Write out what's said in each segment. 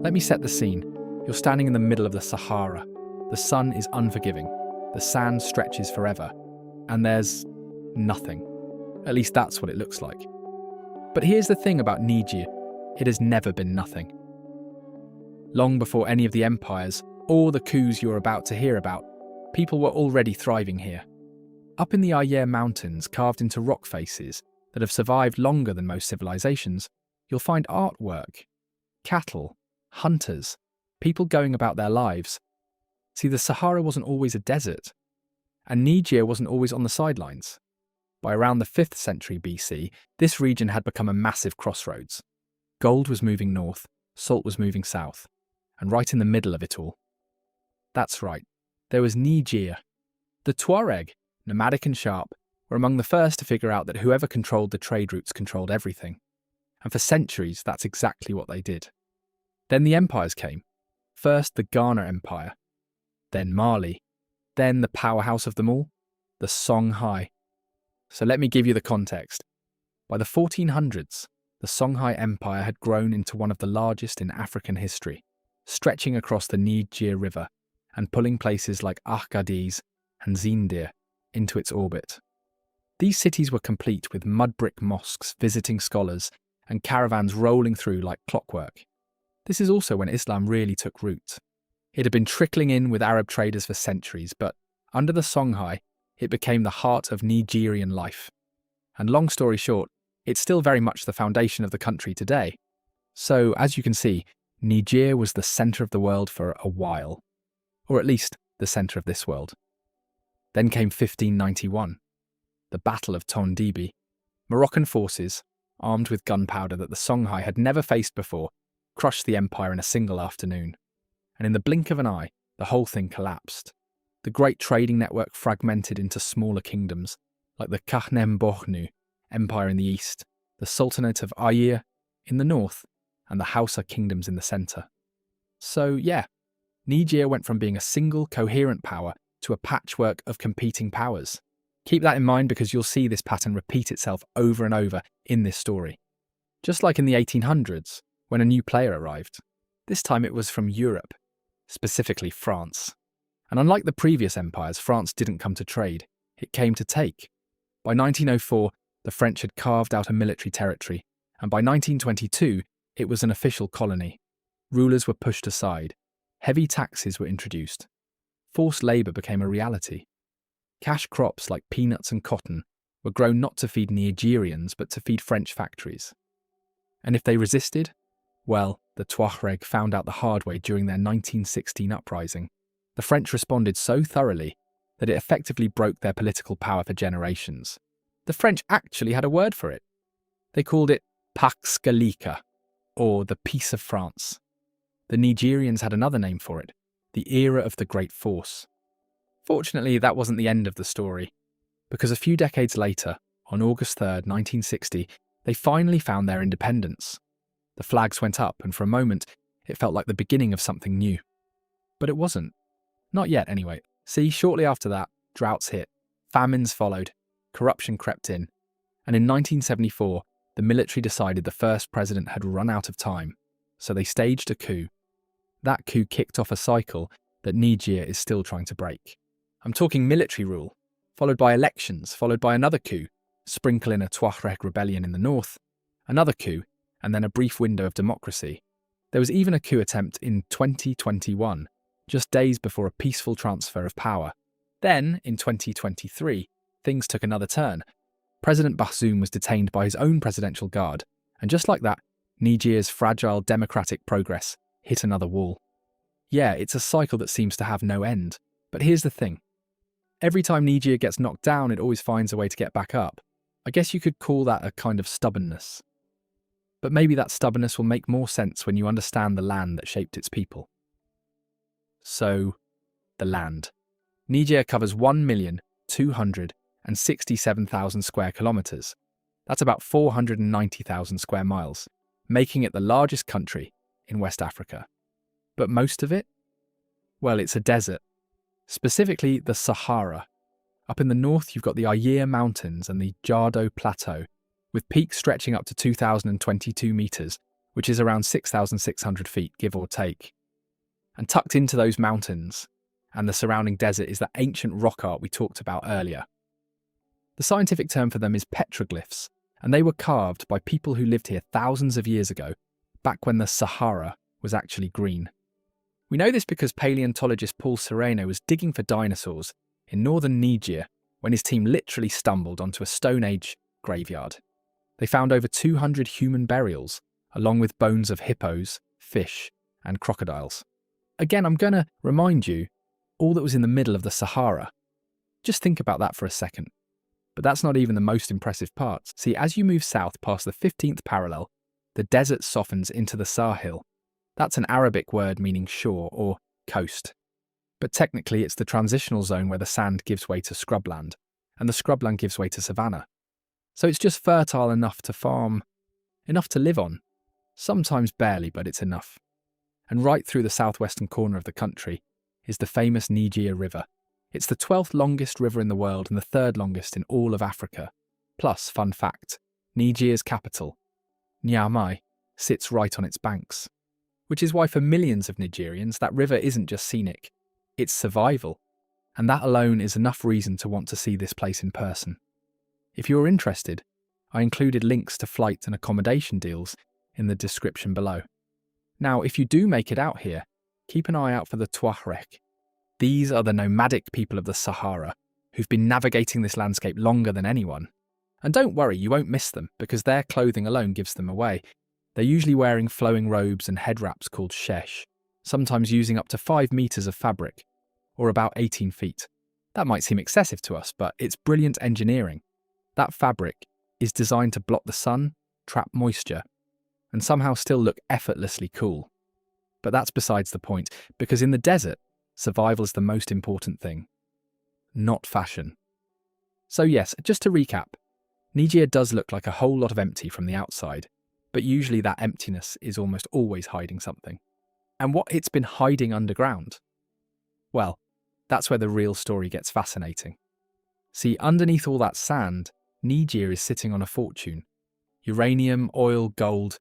Let me set the scene. You're standing in the middle of the Sahara. The sun is unforgiving. The sand stretches forever. And there's nothing. At least that's what it looks like. But here's the thing about Niger. It has never been nothing. Long before any of the empires or the coups you're about to hear about, people were already thriving here. Up in the Niger mountains, carved into rock faces that have survived longer than most civilizations, you'll find artwork, cattle, hunters, people going about their lives. See, the Sahara wasn't always a desert, and Niger wasn't always on the sidelines. By around the 5th century BC, this region had become a massive crossroads. Gold was moving north, salt was moving south, and right in the middle of it all. That's right, there was Niger. The Tuareg, nomadic and sharp, were among the first to figure out that whoever controlled the trade routes controlled everything. And for centuries, that's exactly what they did. Then the empires came. First the Ghana Empire, then Mali, then the powerhouse of them all, the Songhai. So let me give you the context. By the 1400s, the Songhai Empire had grown into one of the largest in African history, stretching across the Niger River and pulling places like Agadez and Zindir into its orbit. These cities were complete with mud brick mosques visiting scholars and caravans rolling through like clockwork. This is also when Islam really took root. It had been trickling in with Arab traders for centuries, but under the Songhai, it became the heart of Nigerian life. And long story short, it's still very much the foundation of the country today. So, as you can see, Niger was the centre of the world for a while. Or at least, the centre of this world. Then came 1591, the Battle of Tondibi. Moroccan forces, armed with gunpowder that the Songhai had never faced before, crushed the empire in a single afternoon. And in the blink of an eye, the whole thing collapsed. The great trading network fragmented into smaller kingdoms, like the Kahnem-Bornu Empire in the east, the Sultanate of Ayr in the north, and the Hausa kingdoms in the centre. So yeah, Niger went from being a single coherent power to a patchwork of competing powers. Keep that in mind because you'll see this pattern repeat itself over and over in this story. Just like in the 1800s, when a new player arrived. This time it was from Europe, specifically France. And unlike the previous empires, France didn't come to trade, it came to take. By 1904, the French had carved out a military territory, and by 1922, it was an official colony. Rulers were pushed aside, heavy taxes were introduced, forced labour became a reality. Cash crops like peanuts and cotton were grown not to feed Nigerians but to feed French factories. And if they resisted, well, the Tuareg found out the hard way during their 1916 uprising. The French responded so thoroughly that it effectively broke their political power for generations. The French actually had a word for it. They called it Pax Gallica, or the Peace of France. The Nigerians had another name for it, the Era of the Great Force. Fortunately, that wasn't the end of the story, because a few decades later, on August 3rd, 1960, they finally found their independence. The flags went up, and for a moment, it felt like the beginning of something new. But it wasn't. Not yet, anyway. See, shortly after that, droughts hit, famines followed, corruption crept in, and in 1974, the military decided the first president had run out of time, so they staged a coup. That coup kicked off a cycle that Niger is still trying to break. I'm talking military rule, followed by elections, followed by another coup, sprinkle in a Tuareg rebellion in the north, another coup, and then a brief window of democracy. There was even a coup attempt in 2021, just days before a peaceful transfer of power. Then, in 2023, things took another turn. President Bazoum was detained by his own presidential guard, and just like that, Niger's fragile democratic progress hit another wall. Yeah, it's a cycle that seems to have no end. But here's the thing. Every time Niger gets knocked down, it always finds a way to get back up. I guess you could call that a kind of stubbornness. But maybe that stubbornness will make more sense when you understand the land that shaped its people. So, the land. Niger covers 1,267,000 square kilometres. That's about 490,000 square miles, making it the largest country in West Africa. But most of it? Well, it's a desert. Specifically, the Sahara. Up in the north, you've got the Ayr Mountains and the Jardo Plateau, with peaks stretching up to 2,022 metres which is around 6,600 feet, give or take. And tucked into those mountains and the surrounding desert is that ancient rock art we talked about earlier. The scientific term for them is petroglyphs, and they were carved by people who lived here thousands of years ago, back when the Sahara was actually green. We know this because paleontologist Paul Sereno was digging for dinosaurs in northern Niger when his team literally stumbled onto a Stone Age graveyard. They found over 200 human burials, along with bones of hippos, fish, and crocodiles. Again, I'm going to remind you, all that was in the middle of the Sahara. Just think about that for a second. But that's not even the most impressive part. See, as you move south past the 15th parallel, the desert softens into the Sahil. That's an Arabic word meaning shore or coast. But technically it's the transitional zone where the sand gives way to scrubland, and the scrubland gives way to savanna. So it's just fertile enough to farm, enough to live on. Sometimes barely, but it's enough. And right through the southwestern corner of the country is the famous Niger River. It's the 12th longest river in the world and the 3rd longest in all of Africa. Plus, fun fact, Niger's capital, Niamey, sits right on its banks. Which is why for millions of Nigerians, that river isn't just scenic, it's survival. And that alone is enough reason to want to see this place in person. If you're interested, I included links to flight and accommodation deals in the description below. Now, if you do make it out here, keep an eye out for the Tuareg. These are the nomadic people of the Sahara who've been navigating this landscape longer than anyone. And don't worry, you won't miss them because their clothing alone gives them away. They're usually wearing flowing robes and head wraps called shesh, sometimes using up to 5 meters of fabric, or about 18 feet. That might seem excessive to us, but it's brilliant engineering. That fabric is designed to block the sun, trap moisture, and somehow still look effortlessly cool. But that's besides the point, because in the desert, survival is the most important thing, not fashion. So yes, just to recap, Niger does look like a whole lot of empty from the outside, but usually that emptiness is almost always hiding something. And what it's been hiding underground? Well, that's where the real story gets fascinating. See, underneath all that sand, Niger is sitting on a fortune. Uranium, oil, gold,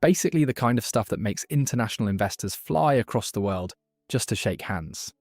basically the kind of stuff that makes international investors fly across the world just to shake hands.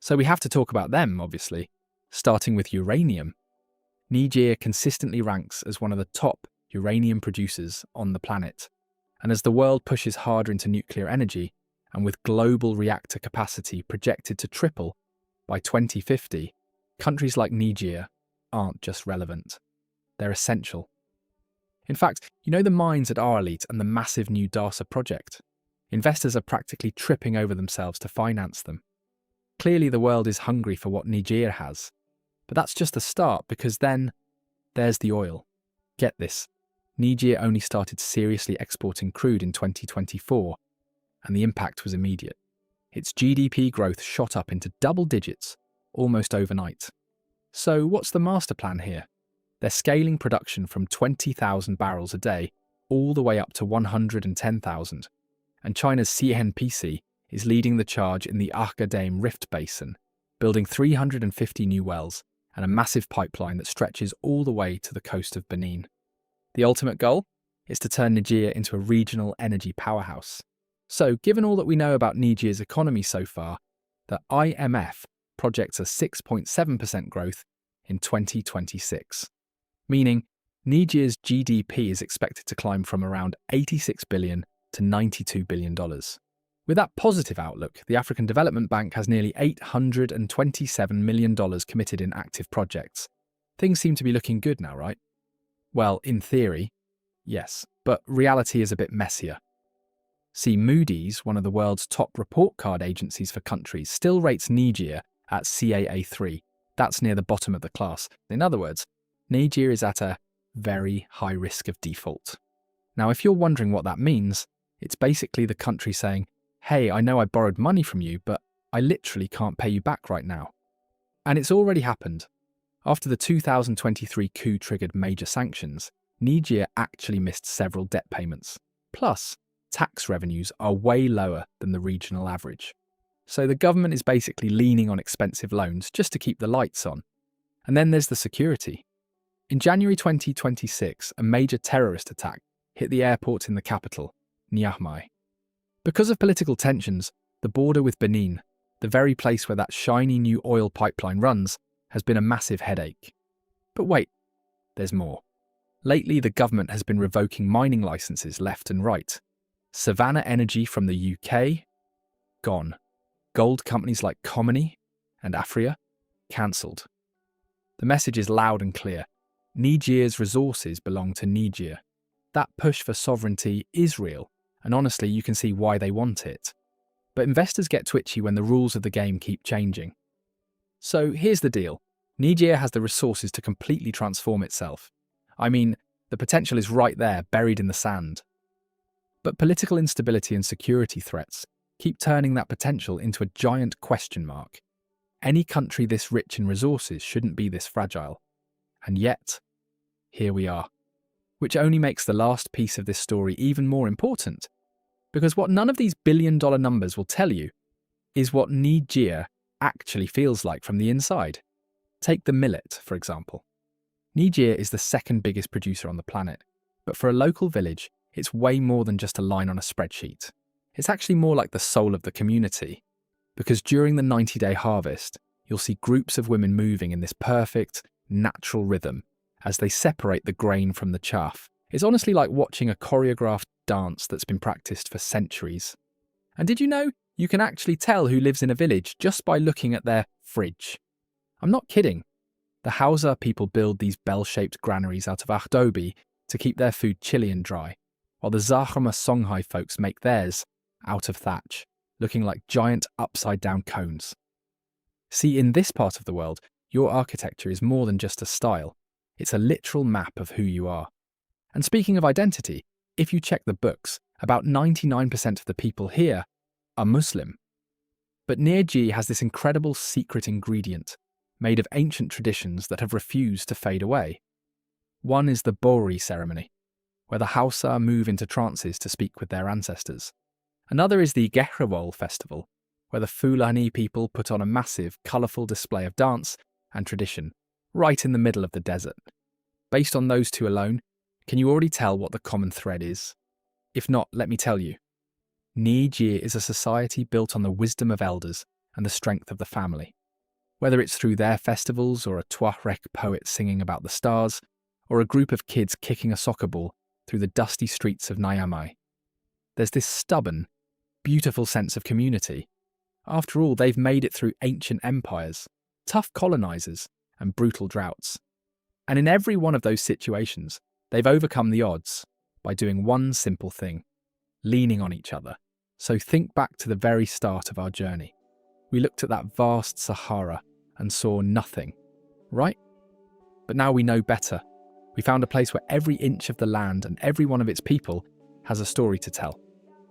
So we have to talk about them, obviously, starting with uranium. Niger consistently ranks as one of the top uranium producers on the planet. And as the world pushes harder into nuclear energy, and with global reactor capacity projected to triple by 2050, countries like Niger aren't just relevant. They're essential. In fact, you know the mines at Arlit and the massive new Darsa project? Investors are practically tripping over themselves to finance them. Clearly the world is hungry for what Niger has. But that's just the start, because then there's the oil. Get this, Niger only started seriously exporting crude in 2024, and the impact was immediate. Its GDP growth shot up into double digits almost overnight. So what's the master plan here? They're scaling production from 20,000 barrels a day all the way up to 110,000. And China's CNPC is leading the charge in the Argadame Rift Basin, building 350 new wells and a massive pipeline that stretches all the way to the coast of Benin. The ultimate goal is to turn Niger into a regional energy powerhouse. So, given all that we know about Niger's economy so far, the IMF projects a 6.7% growth in 2026, meaning Niger's GDP is expected to climb from around $86 billion to $92 billion. With that positive outlook, the African Development Bank has nearly $827 million committed in active projects. Things seem to be looking good now, right? Well, in theory, yes, but reality is a bit messier. See, Moody's, one of the world's top report card agencies for countries, still rates Niger at CAA3. That's near the bottom of the class. In other words, Niger is at a very high risk of default. Now, if you're wondering what that means, it's basically the country saying, hey, I know I borrowed money from you, but I literally can't pay you back right now. And it's already happened. After the 2023 coup triggered major sanctions, Niger actually missed several debt payments. Plus, tax revenues are way lower than the regional average. So the government is basically leaning on expensive loans just to keep the lights on. And then there's the security. In January 2026, a major terrorist attack hit the airport in the capital, Niamey. Because of political tensions, the border with Benin, the very place where that shiny new oil pipeline runs, has been a massive headache. But wait, there's more. Lately, the government has been revoking mining licenses left and right. Savannah Energy from the UK? Gone. Gold companies like Colonial and Afria? Cancelled. The message is loud and clear. Niger's resources belong to Niger. That push for sovereignty is real, and honestly, you can see why they want it. But investors get twitchy when the rules of the game keep changing. So here's the deal. Niger has the resources to completely transform itself. I mean, the potential is right there, buried in the sand. But political instability and security threats keep turning that potential into a giant question mark. Any country this rich in resources shouldn't be this fragile. And yet, here we are. Which only makes the last piece of this story even more important. Because what none of these billion-dollar numbers will tell you is what Niger actually feels like from the inside. Take the millet, for example. Niger is the second biggest producer on the planet, but for a local village, it's way more than just a line on a spreadsheet. It's actually more like the soul of the community, because during the 90-day harvest, you'll see groups of women moving in this perfect, natural rhythm as they separate the grain from the chaff. It's honestly like watching a choreographed dance that's been practiced for centuries. And did you know you can actually tell who lives in a village just by looking at their fridge? I'm not kidding. The Hausa people build these bell-shaped granaries out of adobe to keep their food chilly and dry, while the Zahama Songhai folks make theirs out of thatch, looking like giant upside-down cones. See, in this part of the world, your architecture is more than just a style. It's a literal map of who you are. And speaking of identity, if you check the books, about 99% of the people here are Muslim. But Niger has this incredible secret ingredient, made of ancient traditions that have refused to fade away. One is the Bori ceremony, where the Hausa move into trances to speak with their ancestors. Another is the Gehrawol festival, where the Fulani people put on a massive, colourful display of dance and tradition, right in the middle of the desert. Based on those two alone, can you already tell what the common thread is? If not, let me tell you. Niger is a society built on the wisdom of elders and the strength of the family. Whether it's through their festivals or a Tuareg poet singing about the stars, or a group of kids kicking a soccer ball through the dusty streets of Niamey, there's this stubborn, beautiful sense of community. After all, they've made it through ancient empires, tough colonizers, and brutal droughts. And in every one of those situations, they've overcome the odds by doing one simple thing: leaning on each other. So think back to the very start of our journey. We looked at that vast Sahara and saw nothing, right? But now we know better. We found a place where every inch of the land and every one of its people has a story to tell.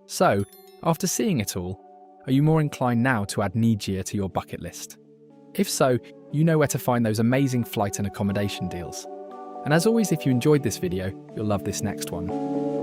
So, after seeing it all, are you more inclined now to add Niger to your bucket list? If so, you know where to find those amazing flight and accommodation deals. And as always, if you enjoyed this video, you'll love this next one.